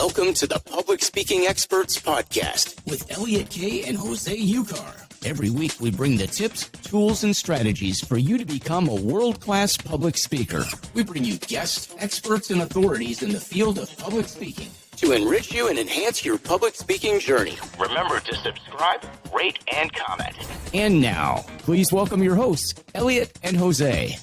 Welcome to the Public Speaking Experts Podcast with Elliot K. and Jose Ucar. Every week we bring the tips, tools, and strategies for you to become a world-class public speaker. We bring you guests, experts, and authorities in the field of public speaking to enrich you and enhance your public speaking journey. Remember to subscribe, rate, and comment. And now, please welcome your hosts, Elliot and Jose.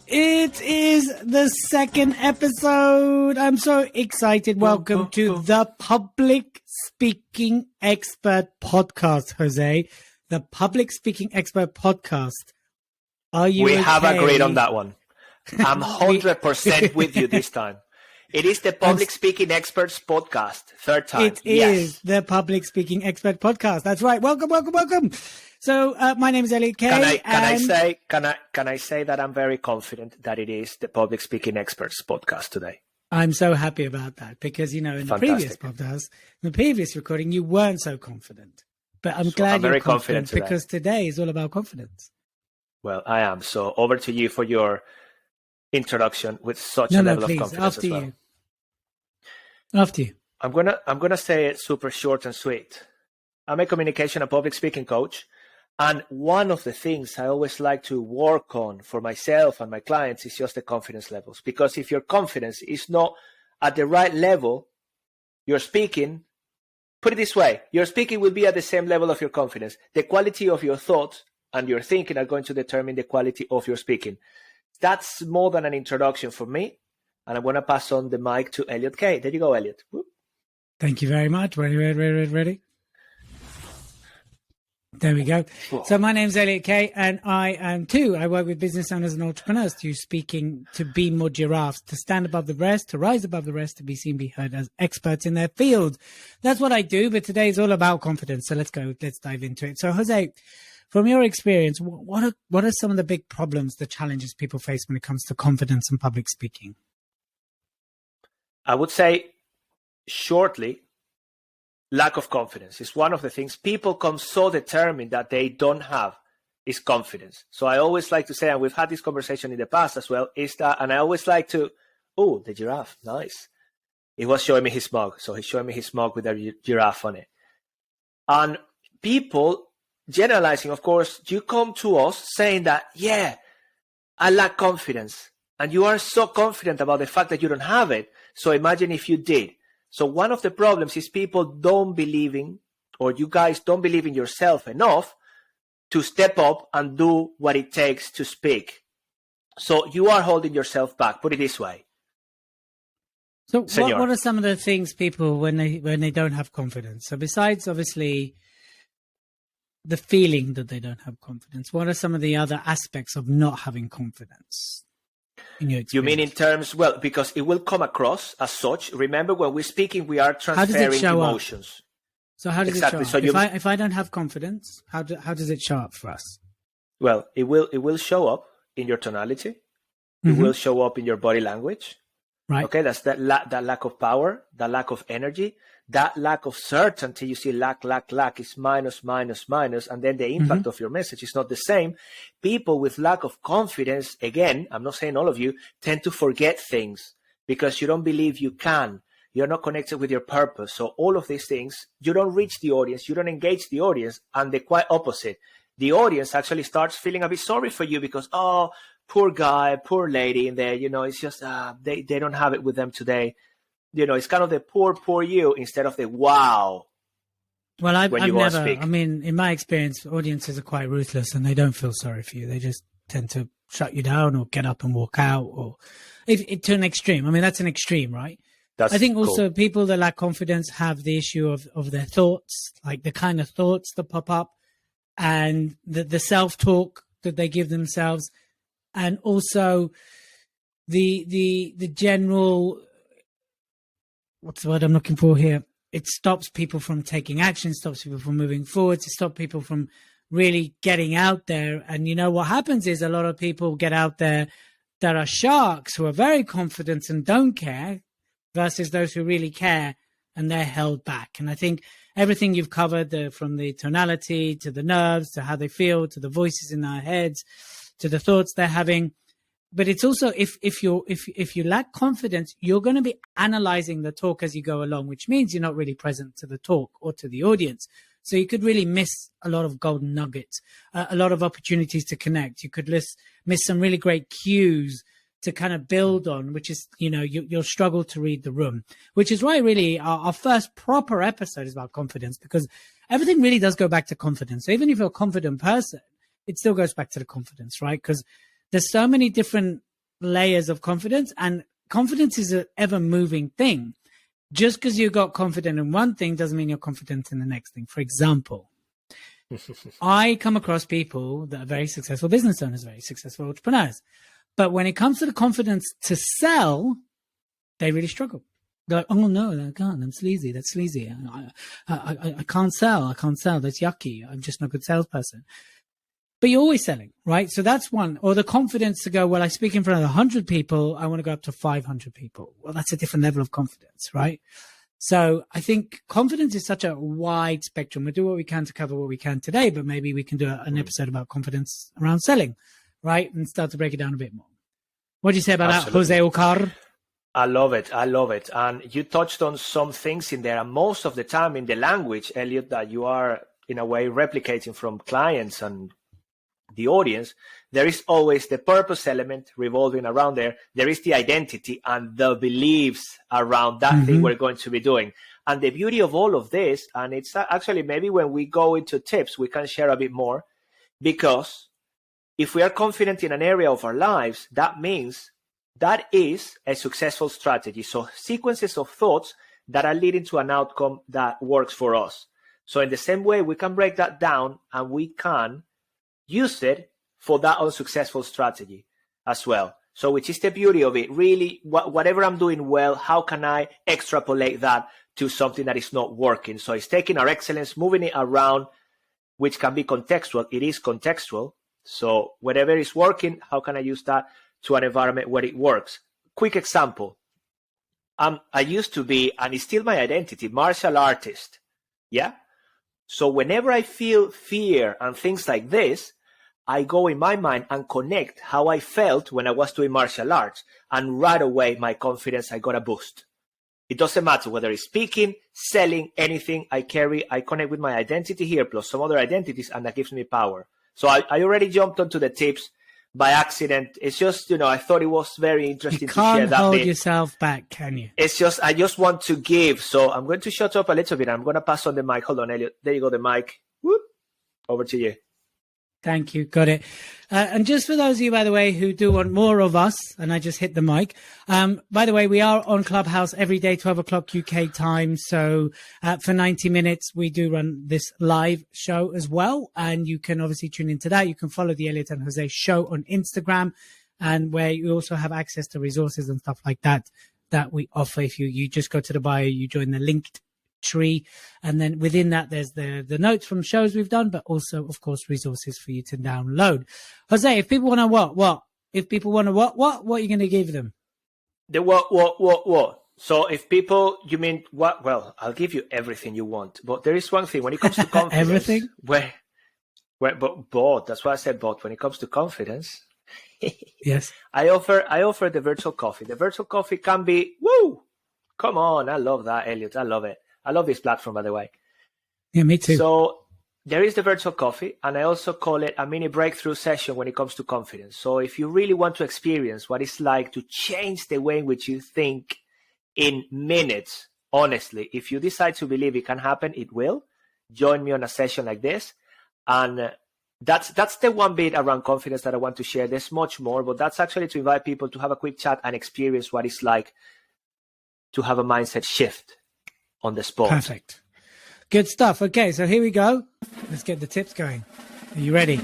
It is the second episode. I'm so excited. Welcome to the Public Speaking Expert Podcast, Jose. The Public Speaking Expert Podcast. Are you okay? Have agreed on that one. I'm 100% with you this time. It is the Public Speaking Experts Podcast. Third time. It is the Public Speaking Expert Podcast. That's right. Welcome, welcome, welcome. So my name is Elliot K. Can I say that I'm very confident that it is the Public Speaking Experts Podcast today? I'm so happy about that because, you know, in the previous podcast, in the previous recording, you weren't so confident. But I'm glad you're confident because today is all about confidence. Well, I am. So over to you for your introduction with such a level of confidence as well. After you. I'm gonna say it super short and sweet. I'm a communication and public speaking coach. And one of the things I always like to work on for myself and my clients is just the confidence levels. Because if your confidence is not at the right level, your speaking, put it this way, your speaking will be at the same level of your confidence. The quality of your thoughts and your thinking are going to determine the quality of your speaking. That's more than an introduction for me. And I'm going to pass on the mic to Elliot K. There you go, Elliot. Whoop. Thank you very much. Ready? There we go. Cool. So my name's Elliot K. and I work with business owners and entrepreneurs to be more giraffes, to stand above the rest, to rise above the rest, to be seen, be heard as experts in their field. That's what I do. But today is all about confidence. So let's dive into it. So Jose, from your experience, what are some of the big problems, the challenges people face when it comes to confidence and public speaking? I would say shortly, lack of confidence is one of the things people come so determined that they don't have is confidence. So I always like to say, and we've had this conversation in the past as well, is that, and I always like to, the giraffe, nice. He was showing me his mug. So he's showing me his mug with a giraffe on it. And people generalizing, of course, you come to us saying that, yeah, I lack confidence. And you are so confident about the fact that you don't have it. So imagine if you did. So one of the problems is people don't believe in, or you guys don't believe in yourself enough to step up and do what it takes to speak. So you are holding yourself back. Put it this way. So what are some of the things people, when they don't have confidence? So besides obviously the feeling that they don't have confidence, what are some of the other aspects of not having confidence? You mean in terms, well, because it will come across as such. Remember, when we're speaking, we are transferring emotions. So how does it show up? So if I don't have confidence, how does it show up for us? Well, it will show up in your tonality. It will show up in your body language. Right. Okay, that's that lack of power, that lack of energy, that lack of certainty. You see, lack is minus, and then the impact of your message is not the same. People with lack of confidence, again, I'm not saying all of you, tend to forget things because you don't believe you can. You're not connected with your purpose. So all of these things, you don't reach the audience, you don't engage the audience, and the quite opposite. The audience actually starts feeling a bit sorry for you because, poor guy, poor lady in there, it's just, they don't have it with them today. It's kind of the poor you instead of the wow. Well, I've never, in my experience, audiences are quite ruthless and they don't feel sorry for you. They just tend to shut you down or get up and walk out, or to an extreme. I mean, that's an extreme, right? I think also people that lack confidence have the issue of their thoughts, like the kind of thoughts that pop up and the self-talk that they give themselves. And also the general, what's the word I'm looking for here? It stops people from taking action, stops people from moving forward, it stops people from really getting out there. And what happens is a lot of people get out there that are sharks who are very confident and don't care versus those who really care and they're held back. And I think everything you've covered, from the tonality to the nerves, to how they feel, to the voices in our heads, to the thoughts they're having, but it's also if you lack confidence, you're going to be analyzing the talk as you go along, which means you're not really present to the talk or to the audience. So you could really miss a lot of golden nuggets, a lot of opportunities to connect. You could miss some really great cues to kind of build on, which is, you'll struggle to read the room, which is why really our first proper episode is about confidence, because everything really does go back to confidence. So even if you're a confident person, it still goes back to the confidence, right? Because there's so many different layers of confidence, and confidence is an ever moving thing. Just because you got confident in one thing doesn't mean you're confident in the next thing. For example, I come across people that are very successful business owners, very successful entrepreneurs. But when it comes to the confidence to sell, they really struggle. They're like, oh, no, I can't. I'm sleazy. That's sleazy. I can't sell. I can't sell. That's yucky. I'm just not a good salesperson. But you're always selling, right? So that's one. Or the confidence to go, well, I speak in front of 100 people. I want to go up to 500 people. Well, that's a different level of confidence, right? So I think confidence is such a wide spectrum. We'll do what we can to cover what we can today, but maybe we can do an episode about confidence around selling, right? And start to break it down a bit more. What do you say about that, Jose Ocar? I love it. I love it. And you touched on some things in there. And most of the time in the language, Elliot, that you are in a way replicating from clients and the audience, there is always the purpose element revolving around there. There is the identity and the beliefs around that thing we're going to be doing. And the beauty of all of this, and it's actually maybe when we go into tips, we can share a bit more, because if we are confident in an area of our lives, that means that is a successful strategy. So sequences of thoughts that are leading to an outcome that works for us. So in the same way, we can break that down and we can use it for that unsuccessful strategy as well. So which is the beauty of it. Really, whatever I'm doing well, how can I extrapolate that to something that is not working? So it's taking our excellence, moving it around, which can be contextual. It is contextual. So whatever is working, how can I use that to an environment where it works? Quick example. I used to be, and it's still my identity, martial artist. Yeah. So whenever I feel fear and things like this, I go in my mind and connect how I felt when I was doing martial arts. And right away, my confidence, I got a boost. It doesn't matter whether it's speaking, selling, anything I connect with my identity here, plus some other identities, and that gives me power. So I already jumped onto the tips by accident. It's just, I thought it was very interesting to share that. You can't hold yourself back, can you? It's just, I just want to give. So I'm going to shut up a little bit. I'm going to pass on the mic. Hold on, Elliot. There you go, the mic. Whoop. Over to you. Thank you. Got it. And just for those of you, by the way, who do want more of us, and I just hit the mic. By the way, we are on Clubhouse every day, 12 o'clock UK time. So for 90 minutes, we do run this live show as well. And you can obviously tune into that. You can follow the Elliot and Jose show on Instagram, and where you also have access to resources and stuff like that we offer. If you just go to the bio, you join the linked tree, and then within that there's the notes from shows we've done, but also of course resources for you to download. Jose, if people want to what if people want to what are you going to give them? The what so if people, you mean what? Well, I'll give you everything you want, but there is one thing when it comes to confidence. Everything but that's why I said but when it comes to confidence. Yes, I offer the virtual coffee. The virtual coffee can be come on, I love that, Elliot. I love it. I love this platform, by the way. Yeah, me too. So there is the virtual coffee, and I also call it a mini breakthrough session when it comes to confidence. So if you really want to experience what it's like to change the way in which you think in minutes, honestly, if you decide to believe it can happen, it will. Join me on a session like this. And that's the one bit around confidence that I want to share. There's much more, but that's actually to invite people to have a quick chat and experience what it's like to have a mindset shift on the spot. Perfect. Good stuff. Okay, so here we go. Let's get the tips going. Are you ready?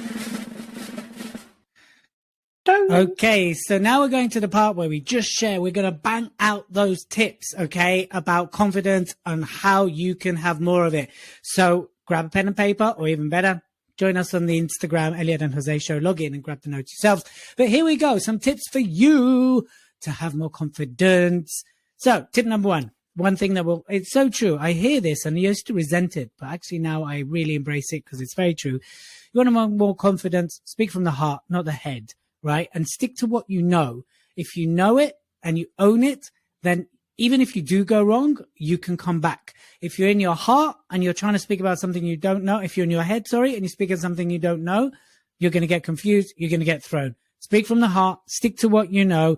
Okay, so now we're going to the part where we just share. We're going to bang out those tips, okay, about confidence and how you can have more of it. So grab a pen and paper, or even better, join us on the Instagram, Elliot and Jose Show. Log in and grab the notes yourselves. But here we go. Some tips for you to have more confidence. So tip number one thing it's so true. I hear this and I used to resent it, but actually now I really embrace it because it's very true. You want to have more confidence, speak from the heart, not the head. right? And stick to what you know. If you know it and you own it, then even if you do go wrong, you can come back. If you're in your heart and you're trying to speak about something you don't know, if you're in your head, and you speak of something you don't know, you're going to get confused. You're going to get thrown. Speak from the heart. Stick to what you know.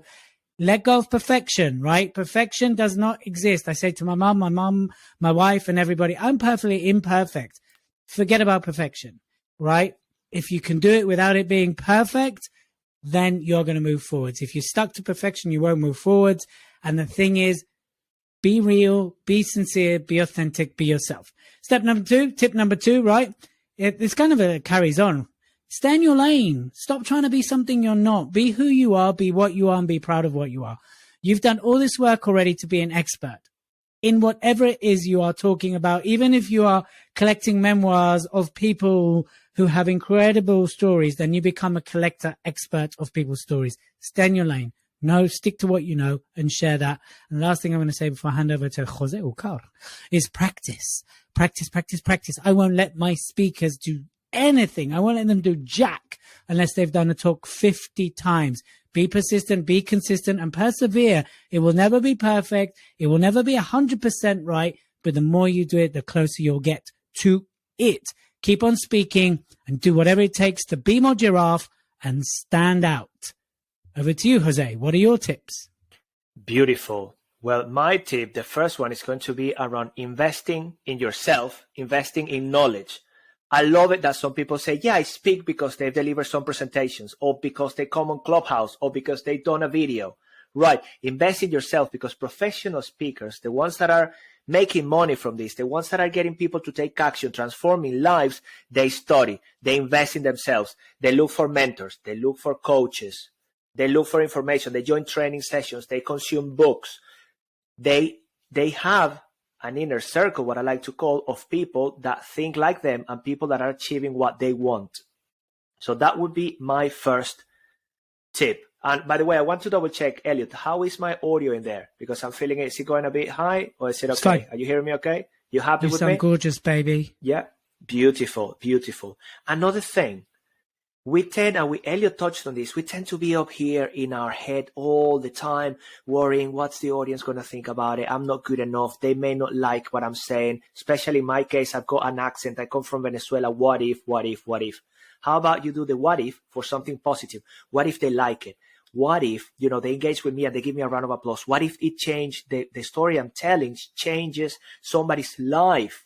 Let go of perfection, right? Perfection does not exist. I say to my mom, my wife, and everybody, I'm perfectly imperfect. Forget about perfection, right? If you can do it without it being perfect, then you're going to move forwards. If you're stuck to perfection, you won't move forwards. And the thing is, be real, be sincere, be authentic, be yourself. Tip number two, right? It's kind of carries on. Stay in your lane. Stop trying to be something you're not. Be who you are, be what you are, and be proud of what you are. You've done all this work already to be an expert in whatever it is you are talking about. Even if you are collecting memoirs of people who have incredible stories, then you become a collector expert of people's stories. Stay in your lane. No, stick to what you know and share that. And the last thing I'm going to say before I hand over to Jose Ucar is practice. Practice, practice, practice. I won't let my speakers do anything. I won't let them do jack unless they've done a talk 50 times. Be persistent, be consistent, and persevere. It will never be perfect. It will never be 100% right. But the more you do it, the closer you'll get to it. Keep on speaking and do whatever it takes to be more giraffe and stand out. Over to you, Jose. What are your tips? Beautiful. Well, my tip, the first one is going to be around investing in yourself, investing in knowledge. I love it that some people say, yeah, I speak because they've delivered some presentations, or because they come on Clubhouse, or because they've done a video. Right. Invest in yourself, because professional speakers, the ones that are making money from this, the ones that are getting people to take action, transforming lives, they study, they invest in themselves. They look for mentors. They look for coaches. They look for information. They join training sessions. They consume books. They have an inner circle, what I like to call, of people that think like them and people that are achieving what they want. So that would be my first tip. And by the way, I want to double check, Elliot, how is my audio in there? Because I'm feeling it. Is it going a bit high, or is it okay? Are you hearing me okay? You happy with me? You sound gorgeous, baby. Yeah. Beautiful, beautiful. Another thing. We tend, and Elliot touched on this, we tend to be up here in our head all the time, worrying, what's the audience going to think about it? I'm not good enough. They may not like what I'm saying. Especially in my case, I've got an accent. I come from Venezuela. What if, what if, what if? How about you do the what if for something positive? What if they like it? What if, they engage with me and they give me a round of applause? What if it changed, the story I'm telling changes somebody's life?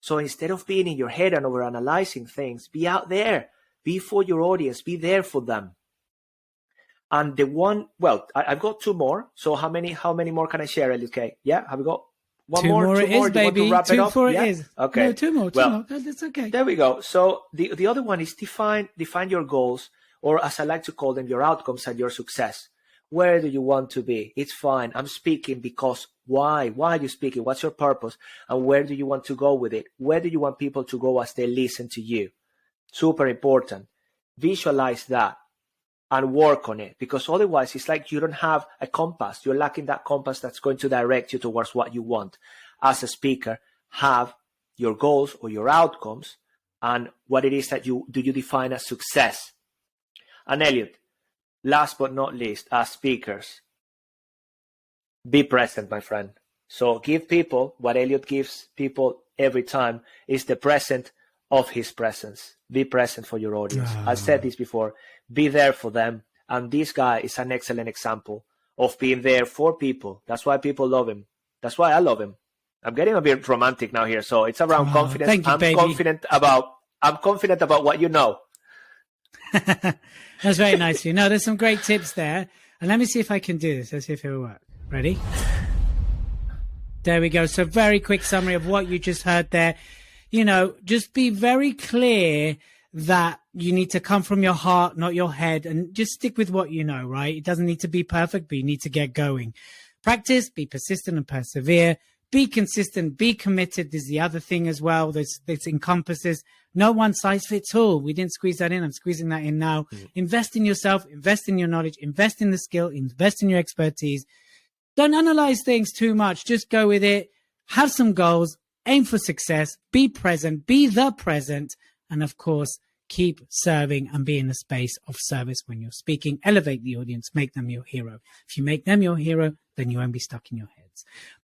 So instead of being in your head and overanalyzing things, be out there. Be for your audience. Be there for them. And the one, I've got two more. So how many more can I share, LK? Yeah, have we got one two more? Two more. Baby. You want to wrap it up? It is. Okay. No, two more. That's okay. There we go. So the other one is define your goals, or as I like to call them, your outcomes and your success. Where do you want to be? It's fine. I'm speaking because why? Why are you speaking? What's your purpose? And where do you want to go with it? Where do you want people to go as they listen to you? Super important. Visualize that and work on it, because otherwise it's like you don't have a compass. You're lacking that compass that's going to direct you towards what you want. As a speaker, have your goals or your outcomes and what it is that you define as success. And Elliot, last but not least, as speakers, be present, my friend. So give people what Elliot gives people every time, is the present of his presence. Be present for your audience. I've said this before. Be there for them. And this guy is an excellent example of being there for people. That's why people love him. That's why I love him. I'm getting a bit romantic now here. So it's around confidence. Thank you, I'm baby. I'm confident about what you know. That's very nice of you. No, there's some great tips there. And let me see if I can do this. Let's see if it will work. Ready? There we go. So very quick summary of what you just heard there. Just be very clear that you need to come from your heart, not your head, and just stick with what you know, right? It doesn't need to be perfect, but you need to get going. Practice, be persistent and persevere. Be consistent, be committed is the other thing as well. This encompasses no one size fits all. We didn't squeeze that in. I'm squeezing that in now. Invest in yourself, invest in your knowledge, invest in the skill, invest in your expertise. Don't analyze things too much. Just go with it. Have some goals. Aim for success, be present, be the present, and of course, keep serving and be in a space of service when you're speaking. Elevate the audience, make them your hero. If you make them your hero, then you won't be stuck in your heads.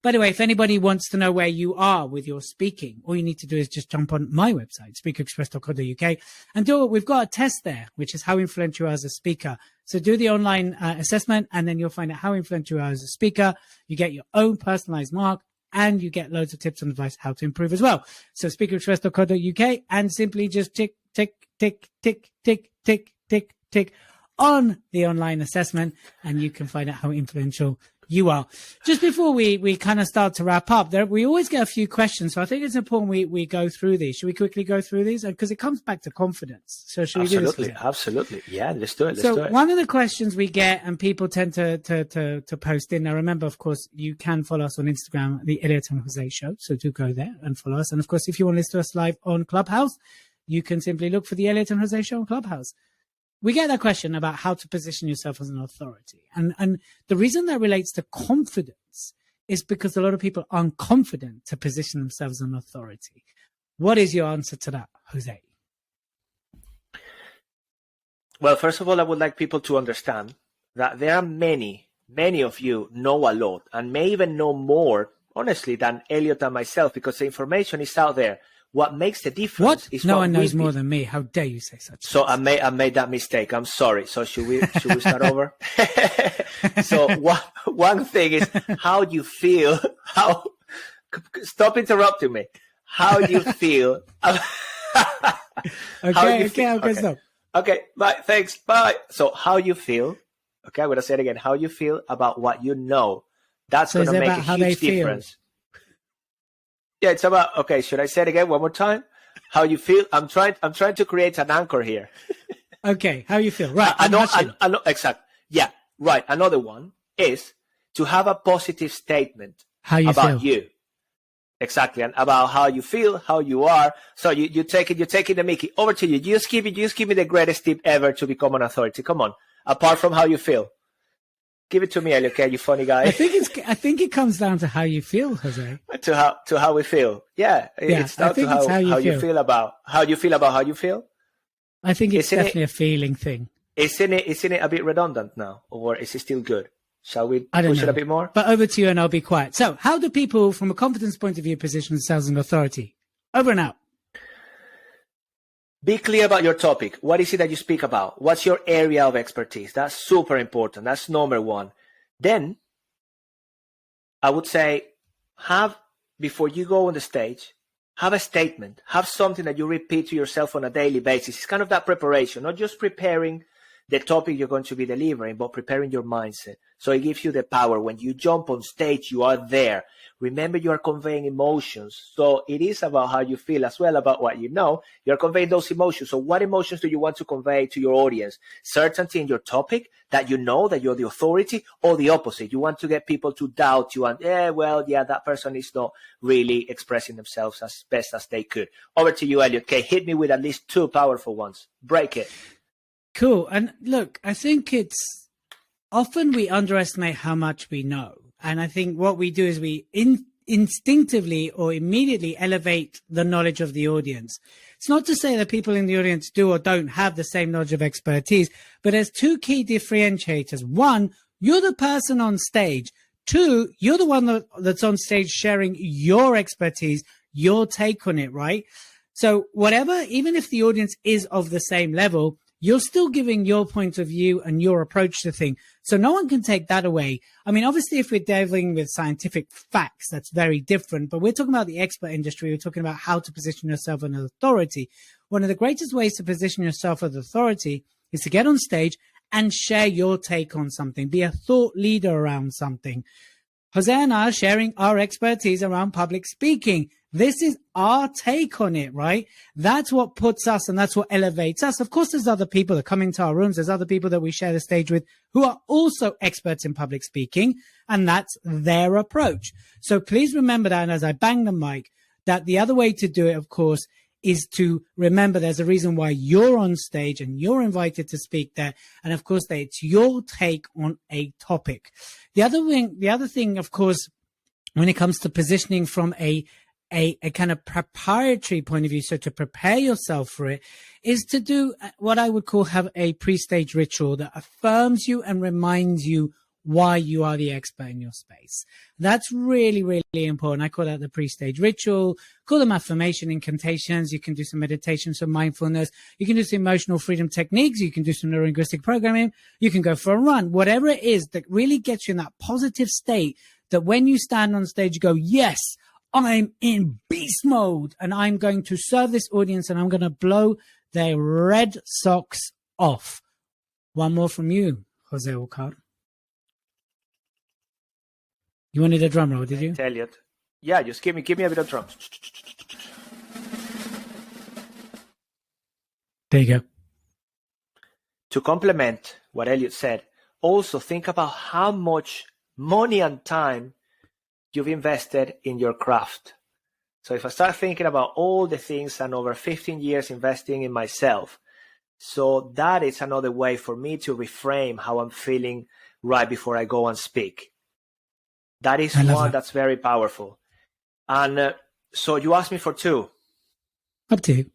By the way, if anybody wants to know where you are with your speaking, all you need to do is just jump on my website, speakerexpress.co.uk, and do it. We've got a test there, which is how influential you are as a speaker. So do the online assessment, and then you'll find out how influential you are as a speaker. You get your own personalized mark, and you get loads of tips and advice how to improve as well. So speakerexpress.co.uk, and simply just tick, tick, tick, tick, tick, tick, tick, tick on the online assessment, and you can find out how influential you are. Just before we kind of start to wrap up, we always get a few questions, so I think it's important we go through these. Should we quickly go through these? Because it comes back to confidence. So should we do this? Absolutely. Yeah, let's do it. So one of the questions we get, and people tend to post in. Now, remember, of course, you can follow us on Instagram, the Elliot and Jose Show. So do go there and follow us. And of course, if you want to listen to us live on Clubhouse, you can simply look for the Elliot and Jose Show on Clubhouse. We get that question about how to position yourself as an authority. And the reason that relates to confidence is because a lot of people aren't confident to position themselves as an authority. What is your answer to that, Jose? Well, first of all, I would like people to understand that there are many of you know a lot and may even know more, honestly, than Elliot and myself, because the information is out there. What makes the difference is no one knows more than me. How dare you say such? So I made that mistake. I'm sorry. So should we start over? So one thing is how you feel. Stop interrupting me. How you feel? Okay, stop. Okay, bye. Thanks. Bye. So how you feel? Okay, I'm gonna say it again. How you feel about what you know? That's gonna make a huge difference. Yeah, it's about, okay, should I say it again one more time? How you feel? I'm trying to create an anchor here. Okay, how you feel? Right. I know, exactly. Yeah, right. Another one is to have a positive statement about you. Exactly, and about how you feel, how you are. So you're taking the Mickey. Over to you. Just give me the greatest tip ever to become an authority. Come on. Apart from how you feel. Give it to me, Elliot, okay, you funny guy. I think it comes down to how you feel, Jose. To how we feel. Yeah. It's down to how you feel about how you feel. I think it's definitely a feeling thing. Isn't it a bit redundant now? Or is it still good? Shall we push it a bit more? But over to you and I'll be quiet. So how do people from a confidence point of view position themselves in authority? Over and out. Be clear about your topic. What is it that you speak about? What's your area of expertise? That's super important. That's number one. Then I would say before you go on the stage, have a statement. Have something that you repeat to yourself on a daily basis. It's kind of that preparation, not just preparing the topic you're going to be delivering, but preparing your mindset. So it gives you the power. When you jump on stage, you are there. Remember, you are conveying emotions. So it is about how you feel as well, about what you know. You're conveying those emotions. So what emotions do you want to convey to your audience? Certainty in your topic, that you know that you're the authority, or the opposite. You want to get people to doubt you and, that person is not really expressing themselves as best as they could. Over to you, Elliot. Okay, hit me with at least two powerful ones. Break it. Cool. And look, I think it's often we underestimate how much we know. And I think what we do is we instinctively or immediately elevate the knowledge of the audience. It's not to say that people in the audience do or don't have the same knowledge of expertise, but there's two key differentiators. One, you're the person on stage. Two, you're the one that's on stage sharing your expertise, your take on it, right? So whatever, even if the audience is of the same level, you're still giving your point of view and your approach to things. So no one can take that away. I mean, obviously, if we're dealing with scientific facts, that's very different. But we're talking about the expert industry. We're talking about how to position yourself as an authority. One of the greatest ways to position yourself as authority is to get on stage and share your take on something. Be a thought leader around something. Jose and I are sharing our expertise around public speaking. This is our take on it, right? That's what puts us and that's what elevates us. Of course, there's other people that come into our rooms. There's other people that we share the stage with who are also experts in public speaking, and that's their approach. So please remember that, and as I bang the mic, that the other way to do it, of course, is to remember there's a reason why you're on stage and you're invited to speak there. And of course, it's your take on a topic. The other thing, of course, when it comes to positioning from a a kind of preparatory point of view, so to prepare yourself for it, is to do what I would call have a pre-stage ritual that affirms you and reminds you why you are the expert in your space. That's really, really important. I call that the pre-stage ritual. Call them affirmation incantations. You can do some meditation, some mindfulness. You can do some emotional freedom techniques. You can do some neurolinguistic programming. You can go for a run. Whatever it is that really gets you in that positive state that when you stand on stage, you go, yes, I'm in beast mode and I'm going to serve this audience and I'm going to blow their red socks off. One more from you, Jose Walcott. You wanted a drum roll, did you? Elliot. Yeah, just give me a bit of drums. There you go. To complement what Elliot said, also think about how much money and time you've invested in your craft. So if I start thinking about all the things and over 15 years investing in myself, so that is another way for me to reframe how I'm feeling right before I go and speak. That is one that's very powerful. And so you asked me for two. Up to you.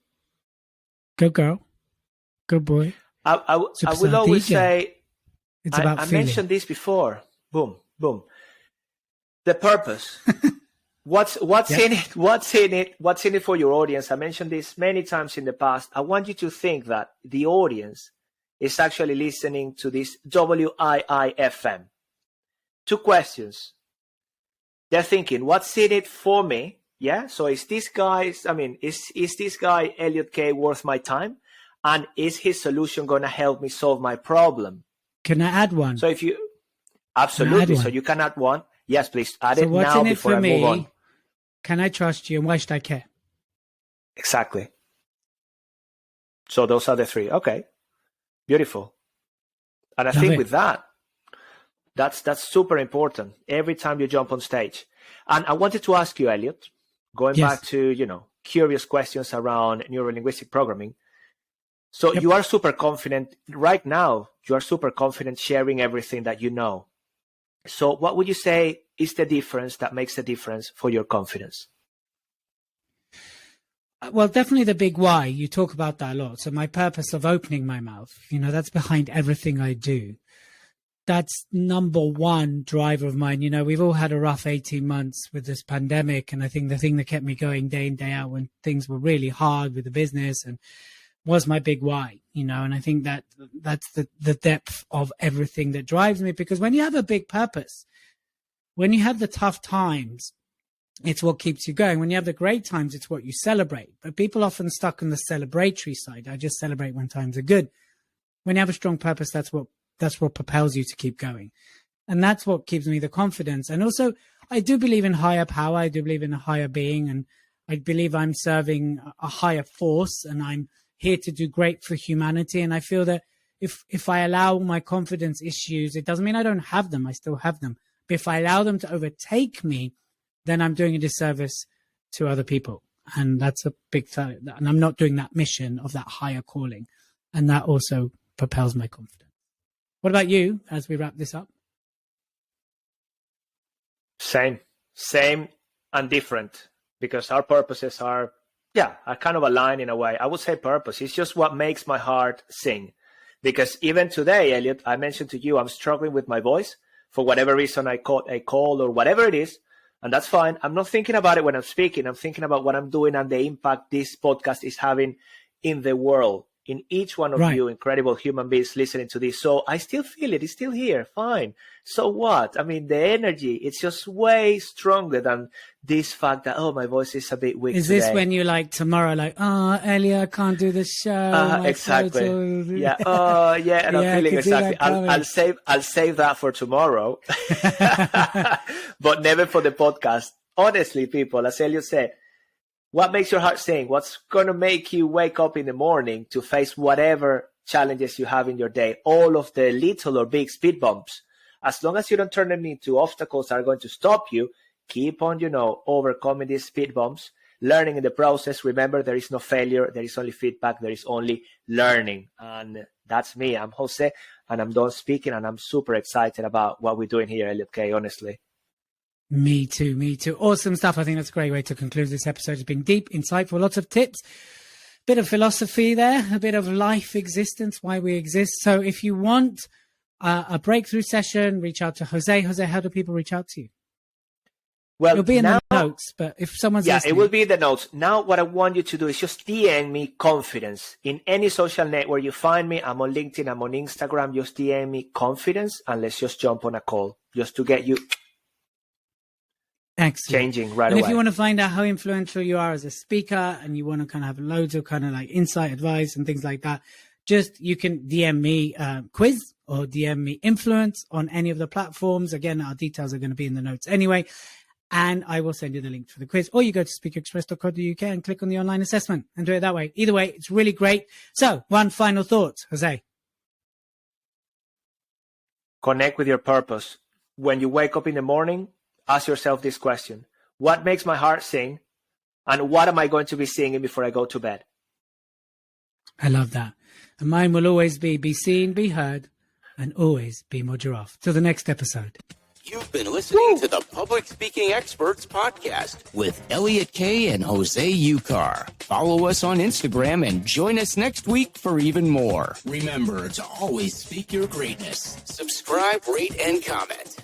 Go girl. Go boy. I will always say, it's about I mentioned this before. Boom, boom. The purpose. What's in it? What's in it? What's in it for your audience? I mentioned this many times in the past. I want you to think that the audience is actually listening to this WIIFM. Two questions. They're thinking, what's in it for me? Yeah. So is this guy Elliot K worth my time? And is his solution going to help me solve my problem? Can I add one? So absolutely. So you can add one. Yes, please add it now before I move on. Can I trust you and why should I care? Exactly. So those are the three. Okay. Beautiful. And I think with that, that's super important every time you jump on stage. And I wanted to ask you, Elliot, going back to, curious questions around neurolinguistic programming. So you are super confident right now. You are super confident sharing everything that you know. So what would you say is the difference that makes the difference for your confidence? Well, definitely the big why. You talk about that a lot. So my purpose of opening my mouth, that's behind everything I do. That's number one driver of mine. We've all had a rough 18 months with this pandemic. And I think the thing that kept me going day in, day out when things were really hard with the business and was my big why, and I think that's the depth of everything that drives me, because when you have a big purpose, when you have the tough times, it's what keeps you going. When you have the great times, it's what you celebrate. But people often stuck on the celebratory side. I just celebrate when times are good. When you have a strong purpose, that's what propels you to keep going. And that's what gives me the confidence. And also, I do believe in higher power. I do believe in a higher being. And I believe I'm serving a higher force and I'm here to do great for humanity. And I feel that if I allow my confidence issues, it doesn't mean I don't have them. I still have them. But if I allow them to overtake me, then I'm doing a disservice to other people. And that's a big thing. And I'm not doing that mission of that higher calling. And that also propels my confidence. What about you as we wrap this up? Same and different, because our purposes are kind of aligned in a way. I would say purpose is just what makes my heart sing. Because even today, Elliot, I mentioned to you, I'm struggling with my voice. For whatever reason, I caught a cold or whatever it is. And that's fine. I'm not thinking about it when I'm speaking. I'm thinking about what I'm doing and the impact this podcast is having in the world, in each one of you incredible human beings listening to this. So I still feel it. It's still here. Fine. So what? I mean, the energy, it's just way stronger than this fact that, my voice is a bit weak today. Is this when you tomorrow, Elliot, I can't do the show. Exactly. Yeah. And I'm feeling exactly. I'll save that for tomorrow, but never for the podcast. Honestly, people, as Elliot said, what makes your heart sing? What's going to make you wake up in the morning to face whatever challenges you have in your day? All of the little or big speed bumps. As long as you don't turn them into obstacles that are going to stop you, keep on, overcoming these speed bumps, learning in the process. Remember, there is no failure. There is only feedback. There is only learning. And that's me. I'm Jose, and I'm done speaking, and I'm super excited about what we're doing here, Elliot K, honestly. Me too. Awesome stuff. I think that's a great way to conclude this episode. It's been deep, insightful, lots of tips, bit of philosophy there, a bit of life existence, why we exist. So if you want a breakthrough session, reach out to Jose. Jose, how do people reach out to you? Well, it'll be in the notes, but if someone's listening, it will be in the notes. Now, what I want you to do is just DM me confidence in any social network you find me. I'm on LinkedIn, I'm on Instagram. Just DM me confidence, and let's just jump on a call just to get you changing right away. And if you want to find out how influential you are as a speaker, and you want to kind of have loads of kind of like insight advice and things like that, you can DM me quiz or DM me influence on any of the platforms. Again, our details are going to be in the notes anyway. And I will send you the link for the quiz, or you go to speakerexpress.co.uk and click on the online assessment and do it that way. Either way, it's really great. So, one final thought, Jose. Connect with your purpose. When you wake up in the morning, ask yourself this question: what makes my heart sing? And what am I going to be singing before I go to bed? I love that. And mine will always be seen, be heard, and always be more giraffe. Till the next episode. You've been listening to the Public Speaking Experts Podcast with Elliot K. and Jose Ucar. Follow us on Instagram and join us next week for even more. Remember to always speak your greatness. Subscribe, rate, and comment.